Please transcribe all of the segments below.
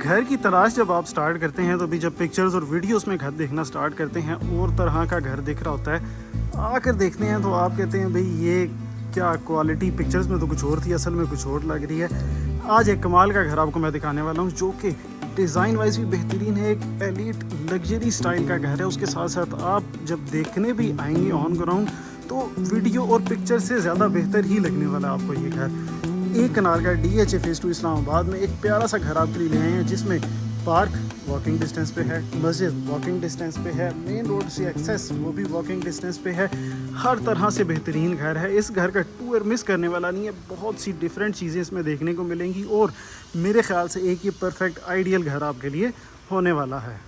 घर की तलाश जब आप स्टार्ट करते हैं तो भी जब पिक्चर्स और वीडियोस में घर देखना स्टार्ट करते हैं और तरह का घर दिख रहा होता है, आकर देखते हैं तो आप कहते हैं भाई ये क्या क्वालिटी, पिक्चर्स में तो कुछ और थी, असल में कुछ और लग रही है। आज एक कमाल का घर आपको मैं दिखाने वाला हूँ जो कि डिज़ाइन वाइज भी बेहतरीन है, एक एलीट लग्जरी स्टाइल का घर है। उसके साथ साथ आप जब देखने भी आएंगे ऑन ग्राउंड तो वीडियो और पिक्चर से ज़्यादा बेहतर ही लगने वाला है आपको ये घर। एक कनाल का DHA फेज़ 2 इस्लामाबाद में एक प्यारा सा घर आपके लिए ले आए हैं जिसमें पार्क वॉकिंग डिस्टेंस पे है, मस्जिद वॉकिंग डिस्टेंस पे है, मेन रोड से एक्सेस वो भी वॉकिंग डिस्टेंस पे है। हर तरह से बेहतरीन घर है। इस घर का टूर मिस करने वाला नहीं है। बहुत सी डिफरेंट चीज़ें इसमें देखने को मिलेंगी और मेरे ख्याल से एक ये परफेक्ट आइडियल घर आपके लिए होने वाला है।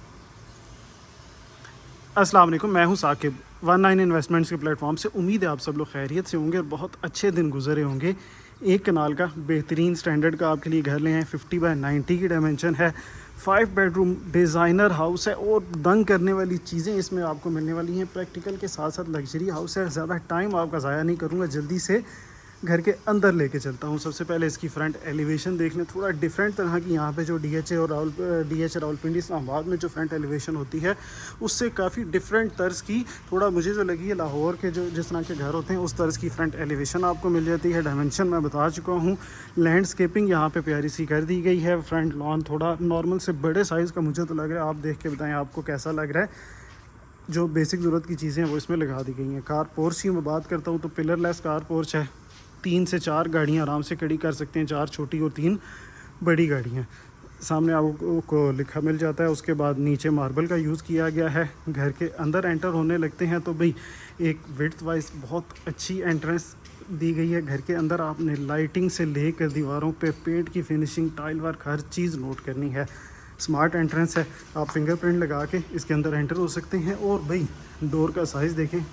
अस्सलाम वालेकुम, मैं हूं साकिब 19 इन्वेस्टमेंट्स के प्लेटफॉर्म से। उम्मीद है आप सब लोग खैरियत से होंगे और बहुत अच्छे दिन गुजरे होंगे। एक कनाल का बेहतरीन स्टैंडर्ड का आपके लिए घर ले आए। 50x90 की डायमेंशन है, 5 बेडरूम डिज़ाइनर हाउस है और दंग करने वाली चीज़ें इसमें आपको मिलने वाली हैं। प्रैक्टिकल के साथ साथ लग्जरी हाउस है। ज़्यादा टाइम आपका ज़ाया नहीं करूँगा, जल्दी से घर के अंदर लेके चलता हूँ। सबसे पहले इसकी फ्रंट एलिवेशन देख लें। थोड़ा डिफरेंट तरह की यहाँ पे जो DHA रावलपिंडी इस्लामाबाद में जो फ्रंट एलिवेशन होती है उससे काफ़ी डिफरेंट तर्ज की, थोड़ा मुझे जो लगी है लाहौर के जो जिस तरह के घर होते हैं उस तर्ज की फ्रंट एलिवेशन आपको मिल जाती है। डायमेंशन मैं बता चुका हूँ। लैंडस्केपिंग यहाँ पे प्यारी सी कर दी गई है। फ्रंट लॉन थोड़ा नॉर्मल से बड़े साइज़ का मुझे तो लग रहा है, आप देख के बताएँ आपको कैसा लग रहा है। जो बेसिक ज़रूरत की चीज़ें हैं वो इसमें लगा दी गई हैं। कार पोर्च की मैं बात करता हूँ तो पिलरलेस कार पोर्च है। 3 से 4 गाड़ियाँ आराम से खड़ी कर सकते हैं, 4 छोटी और 3 बड़ी गाड़ियाँ। सामने आपको लिखा मिल जाता है। उसके बाद नीचे मार्बल का यूज़ किया गया है। घर के अंदर एंटर होने लगते हैं तो भाई एक विड्थ वाइज बहुत अच्छी एंट्रेंस दी गई है। घर के अंदर आपने लाइटिंग से लेकर दीवारों पे पेंट की फिनिशिंग, टाइल वर्क, हर चीज़ नोट करनी है। स्मार्ट एंट्रेंस है, आप फिंगरप्रिंट लगा के इसके अंदर एंटर हो सकते हैं। और भाई डोर का साइज़ देखें,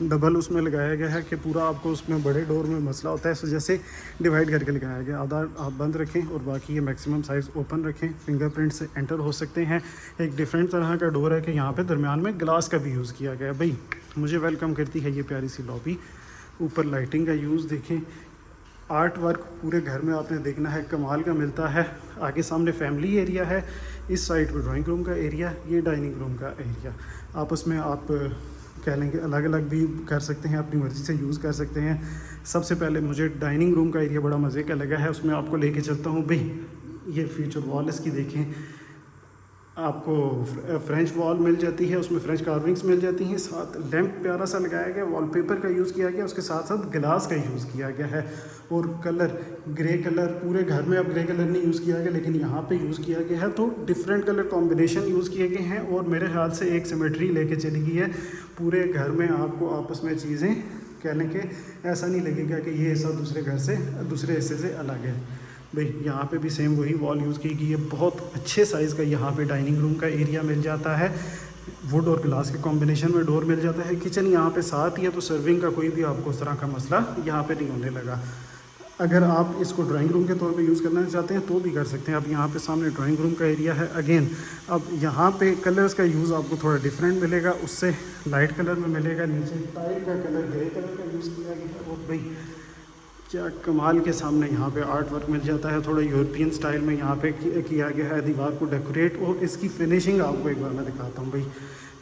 डबल उसमें लगाया गया है कि पूरा आपको उसमें बड़े डोर में मसला होता है, इस वजह से डिवाइड करके लगाया गया। आधा आप बंद रखें और बाकी ये मैक्सिमम साइज़ ओपन रखें। फिंगरप्रिंट से एंटर हो सकते हैं। एक डिफरेंट तरह का डोर है कि यहाँ पे दरमियान में ग्लास का भी यूज़ किया गया है। भाई मुझे वेलकम करती है ये प्यारी सी लॉबी। ऊपर लाइटिंग का यूज़ देखें। आर्ट वर्क पूरे घर में आपने देखना है, कमाल का मिलता है। आगे सामने फैमिली एरिया है, इस साइड पर ड्राइंग रूम का एरिया, ये डाइनिंग रूम का एरिया। आपस में आप कह लेंगे अलग अलग भी कर सकते हैं, अपनी मर्ज़ी से यूज़ कर सकते हैं। सबसे पहले मुझे डाइनिंग रूम का एरिया बड़ा मज़े का लगा है, उसमें आपको लेके चलता हूँ। भाई ये फ्यूचर वॉल इसकी देखें, आपको फ्रेंच वॉल मिल जाती है, उसमें फ्रेंच कार्विंग्स मिल जाती हैं। साथ लैंप प्यारा सा लगाया गया, वॉलपेपर का यूज़ किया गया, उसके साथ साथ ग्लास का यूज़ किया गया है। और कलर ग्रे कलर, पूरे घर में अब ग्रे कलर नहीं यूज़ किया गया लेकिन यहाँ पे यूज़ किया गया है, तो डिफरेंट कलर कॉम्बिनेशन यूज़ किए गए हैं। और मेरे ख्याल से एक सिमेट्री लेके चली गई है पूरे घर में। आपको आपस में चीज़ें कह लें कि ऐसा नहीं लगेगा कि ये हिस्सा दूसरे घर से, दूसरे हिस्से से अलग है। भाई यहाँ पे भी सेम वही वॉल यूज़ की गई है। बहुत अच्छे साइज़ का यहाँ पे डाइनिंग रूम का एरिया मिल जाता है। वुड और ग्लास के कॉम्बिनेशन में डोर मिल जाता है। किचन यहाँ पे साथ ही है तो सर्विंग का कोई भी आपको उस तरह का मसला यहाँ पे नहीं होने लगा। अगर आप इसको ड्राइंग रूम के तौर पे यूज़ करना चाहते हैं तो भी कर सकते हैं। अब यहाँ पे सामने ड्राइंग रूम का एरिया है। अगेन अब यहाँ पे कलर्स का यूज़ आपको थोड़ा डिफरेंट मिलेगा, उससे लाइट कलर में मिलेगा। नीचे टाइल का कलर ग्रे कलर का यूज़ किया गया है। और भाई क्या कमाल के सामने यहाँ पे आर्ट वर्क मिल जाता है, थोड़ा यूरोपियन स्टाइल में यहाँ पे किया गया है दीवार को डेकोरेट। और इसकी फिनिशिंग आपको एक बार मैं दिखाता हूँ। भाई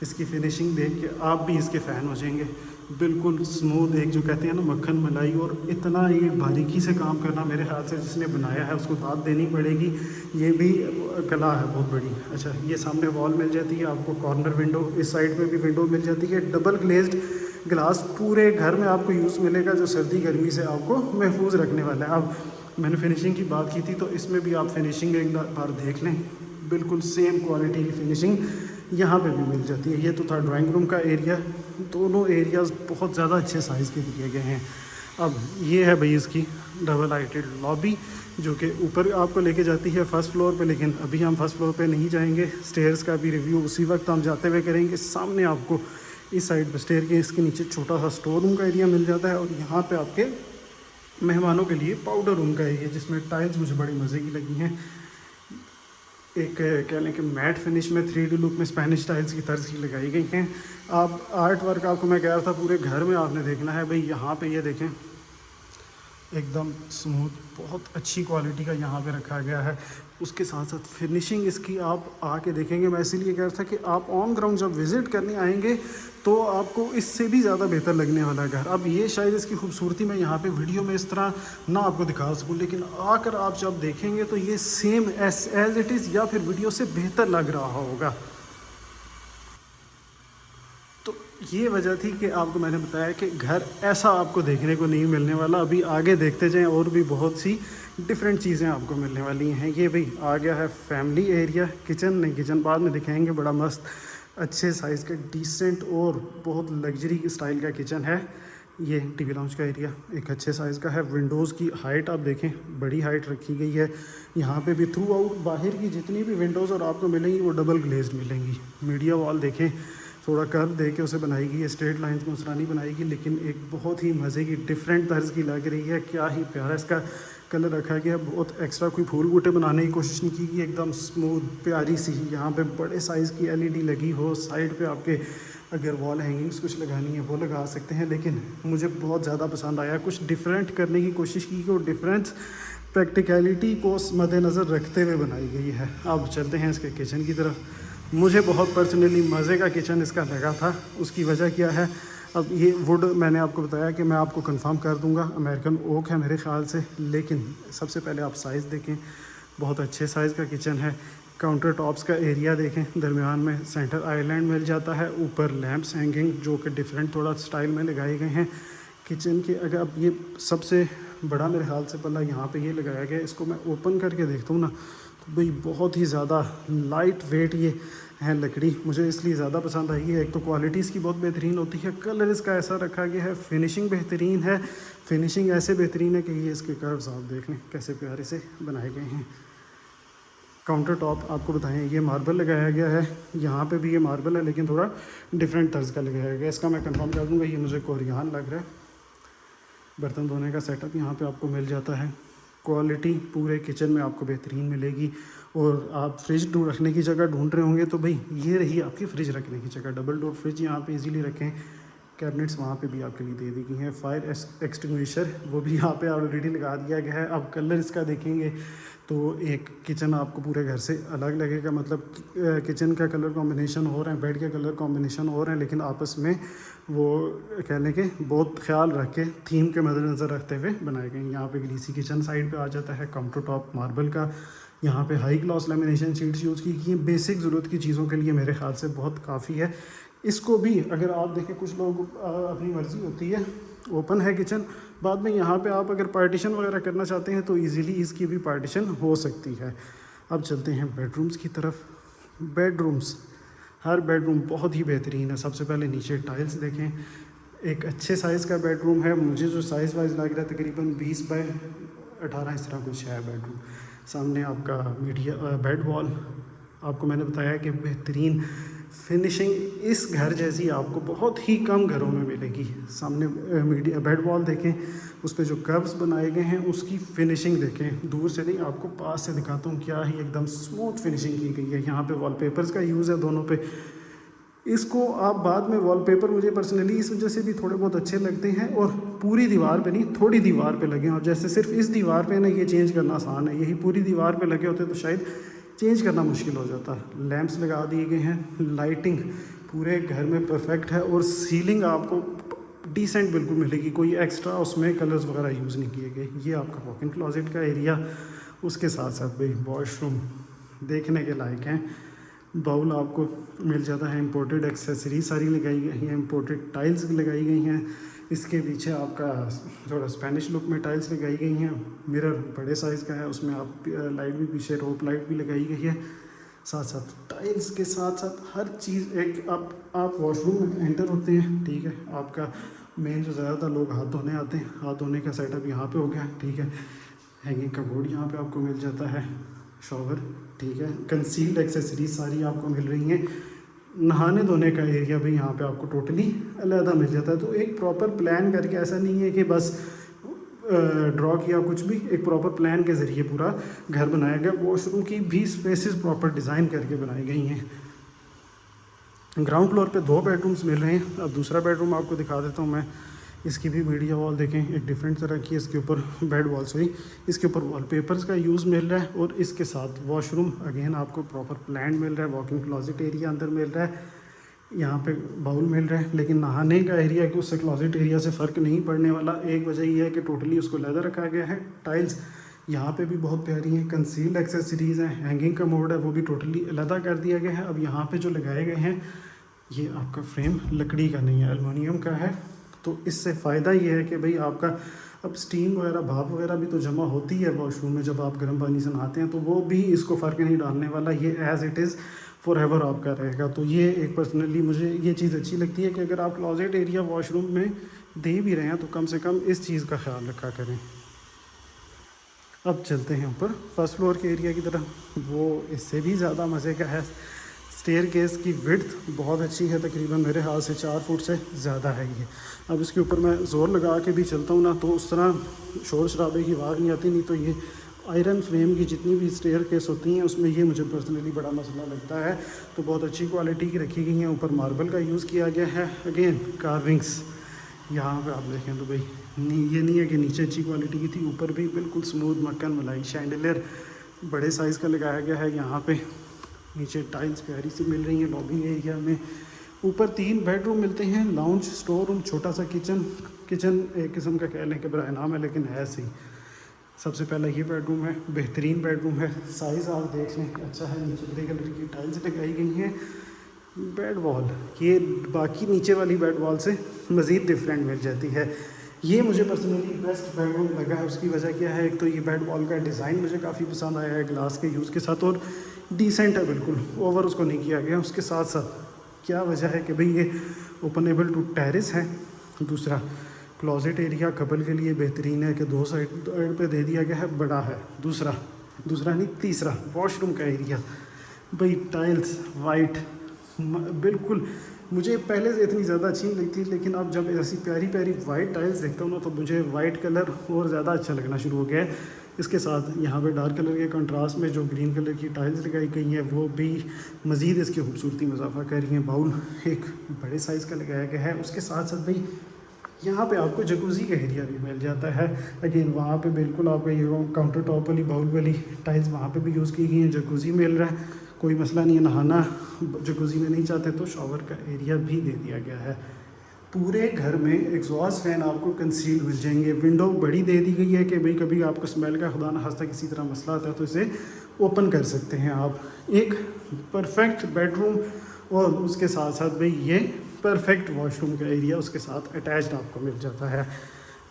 इसकी फिनिशिंग देख के आप भी इसके फ़ैन हो जाएंगे। बिल्कुल स्मूथ, एक जो कहते हैं ना मक्खन मलाई। और इतना ये बारीकी से काम करना, मेरे ख्याल से जिसने बनाया है उसको दाद देनी पड़ेगी। ये भी कला है बहुत बड़ी। अच्छा, ये सामने वॉल मिल जाती है आपको, कॉर्नर विंडो, इस साइड में भी विंडो मिल जाती है। डबल ग्लेज्ड ग्लास पूरे घर में आपको यूज़ मिलेगा, जो सर्दी गर्मी से आपको महफूज रखने वाला है। अब मैंने फिनिशिंग की बात की थी तो इसमें भी आप फिनिशिंग एक बार देख लें। बिल्कुल सेम क्वालिटी की फिनिशिंग यहाँ पे भी मिल जाती है। ये तो था ड्राइंग रूम का एरिया। दोनों एरियाज़ बहुत ज़्यादा अच्छे साइज़ के दिए गए हैं। अब ये है भाई इसकी डबल हाइटेड लॉबी जो कि ऊपर आपको लेके जाती है फर्स्ट फ्लोर पे, लेकिन अभी हम फर्स्ट फ्लोर पे नहीं जाएंगे। स्टेयर्स का भी रिव्यू उसी वक्त हम जाते हुए करेंगे। सामने आपको इस साइड पर स्टेयर के इसके नीचे छोटा सा स्टोर रूम का एरिया मिल जाता है। और यहाँ पे आपके मेहमानों के लिए पाउडर रूम का एरिया, जिसमें टाइल्स मुझे बड़ी मज़े की लगी हैं। एक कह लें कि मैट फिनिश में 3D लुक में स्पेनिश टाइल्स की तर्ज की लगाई गई हैं। आप आर्ट वर्क आपको मैं कह रहा था पूरे घर में आपने देखना है। भाई यहाँ पे ये देखें, एकदम स्मूथ, बहुत अच्छी क्वालिटी का यहाँ पे रखा गया है। उसके साथ साथ फिनिशिंग इसकी आप आके देखेंगे, मैं इसीलिए कह रहा था कि आप ऑन ग्राउंड जब विज़िट करने आएंगे तो आपको इससे भी ज़्यादा बेहतर लगने वाला है घर। अब ये शायद इसकी खूबसूरती मैं यहाँ पे वीडियो में इस तरह ना आपको दिखा सकूँ, लेकिन आकर आप जब देखेंगे तो ये सेम एज इट इज़ या फिर वीडियो से बेहतर लग रहा होगा। तो ये वजह थी कि आपको मैंने बताया कि घर ऐसा आपको देखने को नहीं मिलने वाला। अभी आगे देखते जाएं और भी बहुत सी डिफरेंट चीज़ें आपको मिलने वाली हैं। ये भाई आ गया है फैमिली एरिया। किचन नहीं, किचन बाद में दिखाएंगे। बड़ा मस्त अच्छे साइज़ का डिसेंट और बहुत लग्जरी स्टाइल का किचन है। ये टीवी लाउंज का एरिया एक अच्छे साइज़ का है। विंडोज़ की हाइट आप देखें, बड़ी हाइट रखी गई है। यहाँ पे भी थ्रू आउट बाहर की जितनी भी विंडोज़ और आपको मिलेंगी वो डबल ग्लेज्ड मिलेंगी। मीडिया वॉल देखें, थोड़ा कर्व दे के उसे बनाई गई है, स्ट्रेट लाइंस में उसरानी बनाएगी, लेकिन एक बहुत ही मज़े की डिफरेंट तर्ज की लग रही है। क्या ही प्यारा इसका कलर रखा गया। बहुत एक्स्ट्रा कोई फूल बूटे बनाने की कोशिश नहीं की गई, एकदम स्मूथ प्यारी सी। यहाँ पे बड़े साइज़ की एलईडी लगी हो। साइड पे आपके अगर वॉल हैंगिंग्स कुछ लगानी है वो लगा सकते हैं, लेकिन मुझे बहुत ज़्यादा पसंद आया। कुछ डिफरेंट करने की कोशिश की और डिफरेंस प्रैक्टिकलिटी को मद्देनज़र रखते हुए बनाई गई है। अब चलते हैं इसके किचन की तरफ। मुझे बहुत पर्सनली मज़े का किचन इसका लगा था। उसकी वजह क्या है, अब ये वुड मैंने आपको बताया कि मैं आपको कंफर्म कर दूंगा, अमेरिकन ओक है मेरे ख़्याल से। लेकिन सबसे पहले आप साइज़ देखें, बहुत अच्छे साइज़ का किचन है। काउंटर टॉप्स का एरिया देखें, दरमियान में सेंटर आइलैंड मिल जाता है। ऊपर लैंप्स हैंगिंग जो कि डिफरेंट थोड़ा स्टाइल में लगाए गए हैं। किचन के अगर अब ये सबसे बड़ा मेरे ख्याल से पल्ला यहाँ पे ये लगाया गया है। इसको मैं ओपन करके देखता हूँ ना, तो भाई बहुत ही ज़्यादा लाइट वेट ये है लकड़ी। मुझे इसलिए ज़्यादा पसंद आई है। एक तो क्वालिटी इसकी बहुत बेहतरीन होती है, कलर इसका ऐसा रखा गया है, फिनिशिंग बेहतरीन है। फिनिशिंग ऐसे बेहतरीन है कि ये इसके कर्व्स आप देख लें कैसे प्यारे से बनाए गए हैं। काउंटर टॉप आपको बताएं, ये मार्बल लगाया गया है। यहाँ पे भी ये मार्बल है लेकिन थोड़ा डिफरेंट तर्ज का लगाया गया है। इसका मैं कंफर्म कर दूँगा, ये मुझे कोरियान लग रहा है। बर्तन धोने का सेटअप यहाँ पे आपको मिल जाता है। क्वालिटी पूरे किचन में आपको बेहतरीन मिलेगी। और आप फ्रिज रखने की जगह ढूंढ रहे होंगे तो भाई ये रही आपकी फ्रिज रखने की जगह। डबल डोर फ्रिज यहाँ पे इजीली रखें। कैबिनेट्स वहाँ पे भी आपके लिए दे दी गई हैं। फायर एक्सटिंग्विशर वो भी यहाँ पे ऑलरेडी लगा दिया गया है। अब कलर इसका देखेंगे तो एक किचन आपको पूरे घर से अलग लगेगा। मतलब किचन का कलर कॉम्बिनेशन हो रहा है, बेड का कलर कॉम्बिनेशन हो रहा है, लेकिन आपस में वो कहने के बहुत ख्याल रख के थीम के मद्देनज़र रखते हुए बनाए गए। यहाँ पे ग्रीसी किचन साइड पे आ जाता है। काउंटर टॉप मार्बल का, यहाँ पे high gloss lamination sheets use की गई हैं। बेसिक ज़रूरत की चीज़ों के लिए मेरे ख्याल से बहुत काफ़ी है। इसको भी अगर आप देखें, कुछ लोग अपनी मर्ज़ी होती है, ओपन है किचन, बाद में यहाँ पे आप अगर पार्टीशन वगैरह करना चाहते हैं तो इजीली इसकी भी पार्टीशन हो सकती है। अब चलते हैं बेडरूम्स की तरफ। बेडरूम्स, हर बेडरूम बहुत ही बेहतरीन है। सबसे पहले नीचे टाइल्स देखें, एक अच्छे साइज़ का बेडरूम है। मुझे जो साइज़ वाइज लग रहा है तकरीबन 20 बाय 18 इस तरह कुछ है बेडरूम। सामने आपका मीडिया बेड वॉल, आपको मैंने बताया कि बेहतरीन फिनिशिंग इस घर जैसी आपको बहुत ही कम घरों में मिलेगी। सामने मीडिया बेड वॉल देखें, उस पर जो कर्व्स बनाए गए हैं उसकी फिनिशिंग देखें। दूर से नहीं, आपको पास से दिखाता हूँ, क्या ही एकदम स्मूथ फिनिशिंग की गई है। यहाँ पे वॉलपेपर्स का यूज़ है दोनों पे। इसको आप बाद में वॉलपेपर मुझे पर्सनली इस वजह से भी थोड़े बहुत अच्छे लगते हैं, और पूरी दीवार पे नहीं, थोड़ी दीवार पे लगे। और जैसे सिर्फ इस दीवार पे ना ये चेंज करना आसान है, यही पूरी दीवार पे लगे होते तो शायद चेंज करना मुश्किल हो जाता। लैंप्स लगा दिए गए हैं। लाइटिंग पूरे घर में परफेक्ट है, और सीलिंग आपको डिसेंट बिल्कुल मिलेगी, कोई एक्स्ट्रा उसमें कलर्स वगैरह यूज़ नहीं किए गए। ये आपका वॉक इन क्लोजेट का एरिया, उसके साथ साथ भाई वॉशरूम देखने के लायक हैं। बाउल आपको मिल जाता है। इंपोर्टेड एक्सेसरीज सारी लगाई गई हैं, इंपोर्टेड टाइल्स लगाई गई हैं। इसके पीछे आपका थोड़ा स्पेनिश लुक में टाइल्स लगाई गई हैं। मिरर बड़े साइज़ का है, उसमें आप लाइट भी पीछे रोप लाइट भी लगाई गई है। साथ साथ टाइल्स के साथ साथ हर चीज़ एक आप वॉशरूम में एंटर होते हैं, ठीक है। आपका मेन जो ज़्यादातर लोग हाथ धोने आते हैं, हाथ धोने का सेटअप यहाँ पे हो गया, ठीक है। हैंगिंग का बोर्ड यहाँ पे आपको मिल जाता है। शॉवर, ठीक है। कंसील्ड एक्सेसरीज सारी आपको मिल रही हैं। नहाने धोने का एरिया भी यहाँ पे आपको टोटली अलग मिल जाता है। तो एक प्रॉपर प्लान करके, ऐसा नहीं है कि बस ड्रॉ किया कुछ भी, एक प्रॉपर प्लान के ज़रिए पूरा घर बनाया गया। वॉशरूम की भी स्पेसेस प्रॉपर डिज़ाइन करके बनाई गई हैं। ग्राउंड फ्लोर पे 2 बेडरूम्स मिल रहे हैं। अब दूसरा बेडरूम आपको दिखा देता हूँ मैं। इसकी भी मीडिया वॉल देखें एक डिफरेंट तरह की, इसके ऊपर बेड वॉल सॉरी, इसके ऊपर वॉलपेपर्स का यूज़ मिल रहा है। और इसके साथ वॉशरूम अगेन आपको प्रॉपर प्लान मिल रहा है, वॉकिंग क्लॉजेट एरिया अंदर मिल रहा है, यहाँ पे बाउल मिल रहा है। लेकिन नहाने का एरिया कि उससे क्लॉजेट एरिया से फ़र्क नहीं पड़ने वाला। एक वजह यह है कि टोटली उसको लेदर रखा गया है। टाइल्स यहाँ पे भी बहुत प्यारी हैं, कंसील्ड एक्सेसरीज़ हैं, हैंगिंग का मोड है वो भी टोटली अलग कर दिया गया है। अब यहाँ पे जो लगाए गए हैं ये आपका फ्रेम लकड़ी का नहीं है, एलुमिनियम का है। तो इससे फ़ायदा ये है कि भाई आपका अब स्टीम वगैरह भाप वगैरह भी तो जमा होती है वॉशरूम में जब आप गर्म पानी से नहाते हैं, तो वो भी इसको फ़र्क नहीं डालने वाला। ये as it is for ever आपका रहेगा। तो ये एक पर्सनली मुझे ये चीज़ अच्छी लगती है कि अगर आप क्लॉजेट एरिया वॉशरूम में दे भी रहे हैं तो कम से कम इस चीज़ का ख्याल रखा करें। अब चलते हैं ऊपर फर्स्ट फ्लोर के एरिया की तरफ, वो इससे भी ज़्यादा मज़े का है। स्टेयर केस की विड्थ बहुत अच्छी है, तकरीबन मेरे हाथ से 4 फुट से ज़्यादा है ये। अब इसके ऊपर मैं ज़ोर लगा के भी चलता हूँ ना तो उस तरह शोर शराबे की आवाज़ नहीं आती। नहीं तो ये आयरन फ्रेम की जितनी भी स्टेयर केस होती हैं उसमें ये मुझे पर्सनली बड़ा मसला लगता है। तो बहुत अच्छी क्वालिटी की रखी गई हैं। ऊपर मार्बल का यूज़ किया गया है, अगेन कार्विंग्स यहाँ पे आप देखें तो भाई ये नहीं है कि नीचे अच्छी क्वालिटी की थी, ऊपर भी बिल्कुल स्मूथ मक्खन मलाई। शैंडलियर बड़े साइज़ का लगाया गया है यहाँ पे। नीचे टाइल्स प्यारी सी मिल रही हैं लॉबी एरिया में। ऊपर 3 बेडरूम मिलते हैं, लाउंज, स्टोर रूम, छोटा सा किचन एक किस्म का कह लें कि बराए नाम है लेकिन है सही। सबसे पहला ये बेडरूम है, बेहतरीन बेडरूम है, साइज़ आप देख लें अच्छा है। नीचे ग्रे कलर की टाइल्स लगाई गई हैं। बेड वॉल ये बाकी नीचे वाली बेड वॉल से मज़ीद डिफरेंट मिल जाती है। ये मुझे पर्सनली बेस्ट बेडरूम लगा है। उसकी वजह क्या है, एक तो ये बेड वॉल का डिज़ाइन मुझे काफ़ी पसंद आया है ग्लास के यूज़ के साथ, और डिसेंट है बिल्कुल, ओवर उसको नहीं किया गया। उसके साथ साथ क्या वजह है कि भाई ये ओपनेबल टू टेरेस है। दूसरा क्लॉजेट एरिया कपल के लिए बेहतरीन है कि 2 साइड पे दे दिया गया है, बड़ा है। दूसरा नहीं तीसरा वॉशरूम का एरिया भाई टाइल्स वाइट बिल्कुल मुझे पहले से इतनी ज़्यादा अच्छी नहीं लगती, लेकिन अब जब ऐसी प्यारी प्यारी वाइट टाइल्स देखता हूँ ना तो मुझे वाइट कलर और ज़्यादा अच्छा लगना शुरू हो गया है। इसके साथ यहाँ पे डार्क कलर के कंट्रास्ट में जो ग्रीन कलर की टाइल्स लगाई गई हैं वो भी मज़ीद इसकी खूबसूरती में इजाफा कर रही हैं। बाउल एक बड़े साइज़ का लगाया गया है। उसके साथ साथ भाई यहाँ पे आपको जकूज़ी का एरिया भी मिल जाता है। अगेन वहाँ पे बिल्कुल आपको ये काउंटर टॉप वाली बाउल वाली टाइल्स वहाँ पे भी यूज़ की गई हैं। जकूज़ी मिल रहा है, कोई मसला नहीं है। नहाना जकूज़ी में नहीं चाहते तो शॉवर का एरिया भी दे दिया गया है। पूरे घर में एग्जॉस्ट फैन आपको कंसील मिल जाएंगे। विंडो बड़ी दे दी गई है कि भाई कभी आपको स्मेल का खुदा न खास्ता किसी तरह मसला आता है तो इसे ओपन कर सकते हैं आप। एक परफेक्ट बेडरूम और उसके साथ साथ भाई ये परफेक्ट वॉशरूम का एरिया उसके साथ अटैच्ड आपको मिल जाता है।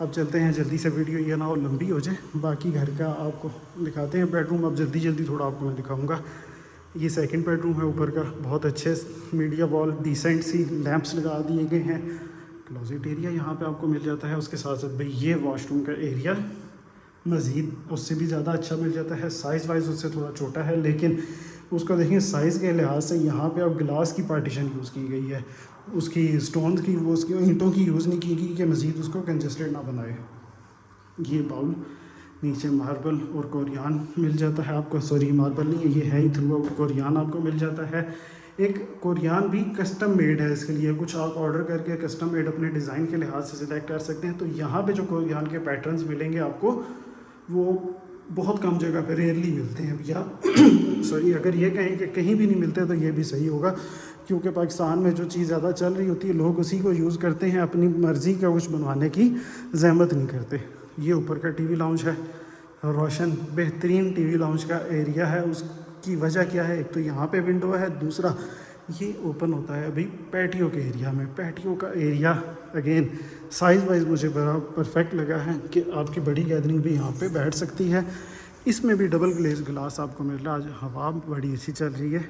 अब चलते हैं जल्दी से, वीडियो ये ना हो लंबी हो जाए, बाकी घर का आपको दिखाते हैं बेडरूम। अब जल्दी थोड़ा आपको मैं दिखाऊंगा। ये सेकंड बेडरूम है, ऊपर का बहुत अच्छे मीडिया वॉल डिसेंट सी लैंप्स लगा दिए गए हैं। क्लोजेट एरिया यहाँ पे आपको मिल जाता है। उसके साथ साथ भाई ये वॉशरूम का एरिया मज़ीद उससे भी ज़्यादा अच्छा मिल जाता है। साइज़ वाइज उससे थोड़ा छोटा है, लेकिन उसको देखें साइज़ के लिहाज से यहाँ पे अब ग्लास की पार्टीशन यूज़ की गई है। उसकी स्टोन की वो उसकी ईंटों की यूज़ नहीं की गई कि मज़ीद उसको कंजस्टेड ना बनाए। ये बाउल नीचे मार्बल और कोरियान मिल जाता है आपको, सॉरी मार्बल नहीं है ये है ही थ्रू आउट कोरियान आपको मिल जाता है। एक कोरियान भी कस्टम मेड है इसके लिए, कुछ आप ऑर्डर करके कस्टम मेड अपने डिज़ाइन के लिहाज से सिलेक्ट कर सकते हैं। तो यहाँ पे जो कोरियान के पैटर्न्स मिलेंगे आपको वो बहुत कम जगह पे रेयरली मिलते हैं या सॉरी अगर ये कहें कि कहीं भी नहीं मिलते तो ये भी सही होगा, क्योंकि पाकिस्तान में जो चीज़ ज़्यादा चल रही होती है लोग उसी को यूज़ करते हैं, अपनी मर्ज़ी का कुछ बनवाने की जहमत नहीं करते। ये ऊपर का टीवी लाउंज है, रोशन बेहतरीन टीवी लाउंज का एरिया है। उसकी वजह क्या है, एक तो यहाँ पे विंडो है, दूसरा ये ओपन होता है अभी पैटियो के एरिया में। पैटियो का एरिया अगेन साइज़ वाइज मुझे बड़ा परफेक्ट लगा है कि आपकी बड़ी गैदरिंग भी यहाँ पे बैठ सकती है। इसमें भी डबल ग्लेज ग्लास आपको मिल रहा है। आज हवा बड़ी अच्छी चल रही है।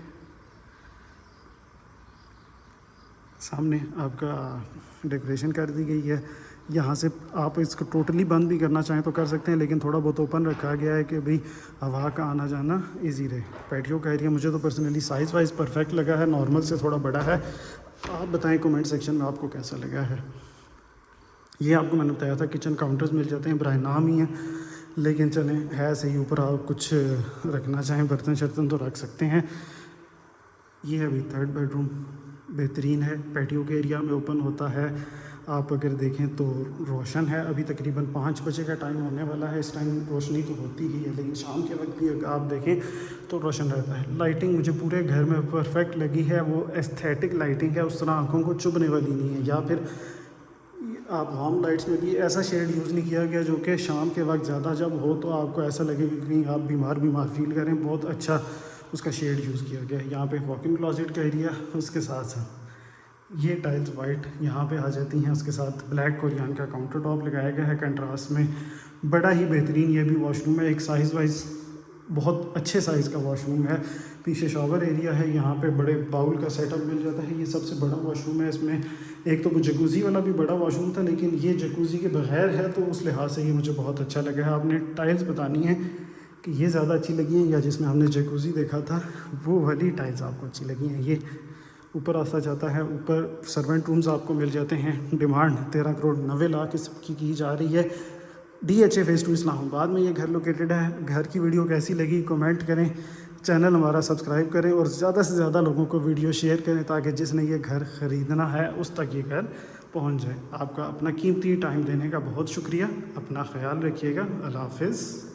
सामने आपका डेकोरेशन कर दी गई है। यहाँ से आप इसको टोटली बंद भी करना चाहें तो कर सकते हैं, लेकिन थोड़ा बहुत ओपन रखा गया है कि भाई हवा का आना जाना इजी रहे। पैटियो का एरिया मुझे तो पर्सनली साइज़ वाइज परफेक्ट लगा है, नॉर्मल से थोड़ा बड़ा है। आप बताएं कमेंट सेक्शन में आपको कैसा लगा है। ये आपको मैंने बताया था किचन काउंटर्स मिल जाते हैं, बराए नाम ही है, लेकिन चलें है सही। ऊपर आप कुछ रखना चाहें बर्तन शर्तन तो रख सकते हैं। ये है अभी थर्ड बेडरूम, बेहतरीन है। पैटियो के एरिया में ओपन होता है। आप अगर देखें तो रोशन है, अभी तकरीबन 5 बजे का टाइम होने वाला है। इस टाइम रोशनी तो होती ही है, लेकिन शाम के वक्त भी अगर आप देखें तो रोशन रहता है। लाइटिंग मुझे पूरे घर में परफेक्ट लगी है, वो एस्थेटिक लाइटिंग है, उस तरह आंखों को चुभने वाली नहीं है। या फिर आप वार्म लाइट्स में भी ऐसा शेड यूज़ नहीं किया गया जो कि शाम के वक्त ज़्यादा जब हो तो आपको ऐसा लगे कि कहीं आप बीमार फील करें। बहुत अच्छा उसका शेड यूज़ किया गया है। यहाँ पे वॉक इन क्लोजेट का एरिया, उसके साथ साथ ये टाइल्स वाइट यहाँ पे आ जाती हैं, उसके साथ ब्लैक कोरियन का काउंटर टॉप लगाया गया है कंट्रास्ट में। बड़ा ही बेहतरीन ये भी वॉशरूम है, एक साइज़ वाइज बहुत अच्छे साइज़ का वॉशरूम है। पीछे शॉवर एरिया है, यहाँ पे बड़े बाउल का सेटअप मिल जाता है। ये सबसे बड़ा वॉशरूम है। इसमें एक तो वो जकूज़ी वाला भी बड़ा वॉशरूम था, लेकिन ये जकूज़ी के बगैर है, तो उस लिहाज से ये मुझे बहुत अच्छा लगा है। आपने टाइल्स बतानी है कि ये ज़्यादा अच्छी लगी हैं या जिसमें हमने जकूज़ी देखा था वो वाली टाइल्स आपको अच्छी लगी हैं। ये ऊपर आता जाता है, ऊपर सर्वेंट रूम्स आपको मिल जाते हैं। डिमांड 13 करोड़ 90 लाख इसकी की जा रही है। DHA फेज़ 2 इस्लामाबाद में ये घर लोकेटेड है। घर की वीडियो कैसी लगी कमेंट करें, चैनल हमारा सब्सक्राइब करें और ज़्यादा से ज़्यादा लोगों को वीडियो शेयर करें ताकि जिसने ये घर ख़रीदना है उस तक ये घर पहुंच जाए। आपका अपना कीमती टाइम देने का बहुत शुक्रिया। अपना ख्याल रखिएगा। अल्लाह हाफ़िज़।